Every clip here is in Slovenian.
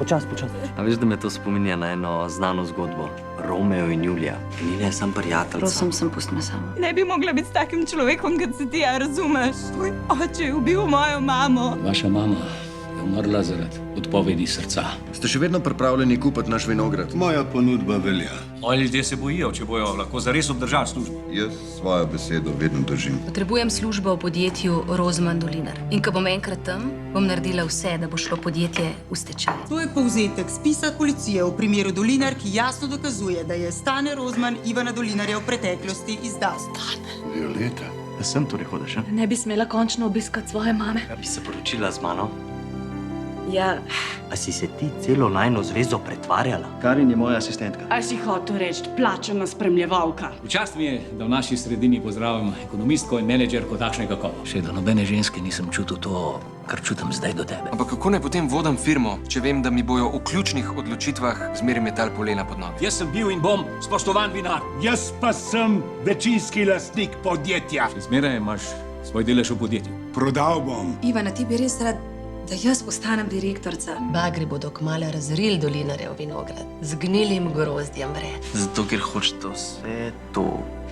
počas. A veš, da me to spominja na eno znano zgodbo? Romeo in Julija. Nina je sam prijateljica. Prosim, sem pusti me samo. Ne bi mogla biti s takim človekom, kot si ti, a razumeš? Tvoj oče je ubil mojo mamo. Vaša mama je umrla zaradi odpovedi srca. Ste še vedno pripravljeni kupiti naš vinograd? Moja ponudba velja. Moji ljudje se bojijo, če bojo lahko zares obdržali službo. Jaz svojo besedo vedno držim. Potrebujem službo v podjetju Rozman Dolinar. In ko bom enkrat tam, bom naredila vse, da bo šlo podjetje v stečaj. To je povzetek spisa policije v primeru Dolinar, ki jasno dokazuje, da je Stane Rozman Ivana Dolinarja v preteklosti izdal. Violeta. Da sem torej hodiš, a? Ne bi smela končno obiskati svoje mame. Bi se poročila z mano? Ja, A si se ti celo najno zvezo pretvarjala? Karin je moja asistentka. a si hotel reči plačana spremljevalka? Včast mi je, da v naši sredini pozdravim ekonomistko in menedžerko takšnega kova. Še do nobene ženske nisem čutil to, kar čutim zdaj do tebe. Ampak kako naj potem vodim firmo, če vem, da mi bojo v ključnih odločitvah zmeraj metal polena pod noge? Jaz sem bil in bom spoštovan vinar. Jaz pa sem večinski lastnik podjetja. Še zmeraj imaš svoj delež v podjetju. Prodal bom. Ivana, ti bi res rad, da jaz postanem direktorica. Bagri bodo kmalu razrili Dolinarjev vinograd. Z gnilim grozdjem vred. Zato, ker hočete vse to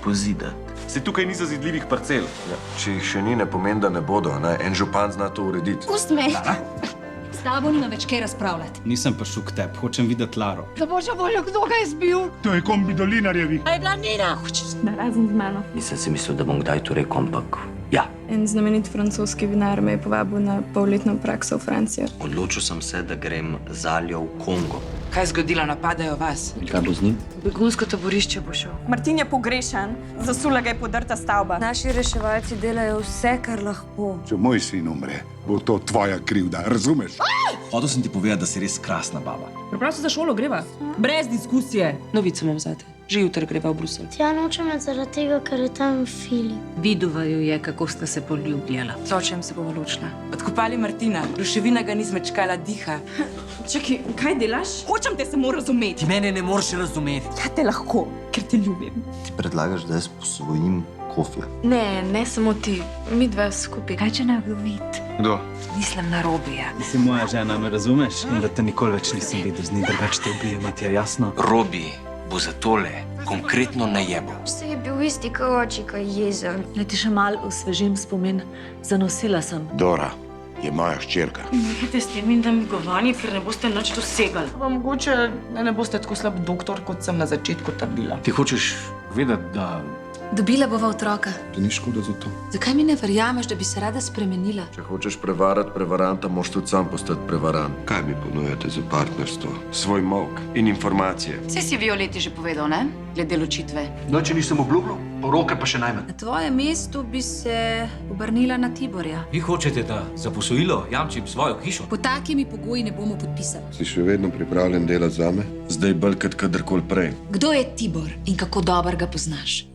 pozidati. Se tukaj ni zazidljivih parcel. Ja, če jih še ni, ne pomeni, da ne bodo. Ne? En župan zna to urediti. Pust me! S tabo nima več kaj razpravljati. Nisem prišel k tebi, hočem videti Laro. Za božjo voljo, kdo ga je zbil? To je kombi Dolinarjevi. A je bila Nina? Ne razen z mano. Nisem si mislil, da bom kdaj to rekel, ampak ja. En znamenit francoski vinar me je povabil na polletno prakso v Francijo. Odločil sem se, da grem z Aljo v Kongo. Kaj je zgodilo, napadajo vas? In kaj bo z njim? Begunsko taborišče bo šel. Martin je pogrešan, zasula ga je podrta stavba. Naši reševalci delajo vse, kar lahko. Če moj sin umre, bo to tvoja krivda, razumeš? Hotel sem ti povedati, da si res krasna baba. Preprosto za šolo greva. Brez diskusije. Novico imam zate. Že jutri greva v Bruselj. Tja nočem zaradi tega, ker je tam Filip. Vidova ju je, kako sta se poljubljala. S očem se bomo ločila. Odkopali Martina. Ruševina ga ni zmečkala diha. Čakaj, kaj delaš? Hočem te samo razumeti. Ti mene ne moreš razumeti. Ja te lahko, ker te ljubim. Ti predlagaš, da jaz posvojim Kofja. Ne samo ti. Mi dva skupaj. Kaj če ne vdovit? Kdo? Mislim na Robija. Ti si moja žena, me razumeš? In da te nikoli več nisem videl z njim, drugače te ubijem, ti je jasno? Robi bo za tole konkretno najebo. Vse je bil isti kot oči, ko je jezen. Naj ti še malo osvežim spomin. Zanosila sem. Dora je moja hčerka. Nehajte s temi namigovanji, ker ne boste nič dosegali. Pa mogoče ne boste tako slab doktor, kot sem na začetku trdila. Ti hočeš vedeti, da Dobila bova otroka. Ti ni škoda za to. Zakaj mi ne verjameš, da bi se rada spremenila? Če hočeš prevarati prevaranta, moš tudi sam postati prevarant. Kaj mi ponujate za partnerstvo? Svoj molk in informacije. Vse si Violeti že povedal, ne? Glede ločitve. No, če nisem obljubil, poroke pa še najmanj. Na tvojem mestu bi se obrnila na Tiborja. vi hočete, da za posojilo jamčim svojo hišo. Po takimi pogoji ne bomo podpisali. Si še vedno pripravljen delati zame? Zdaj bolj kot kadarkoli prej. Kdo je Tibor in kako dobro ga poznaš?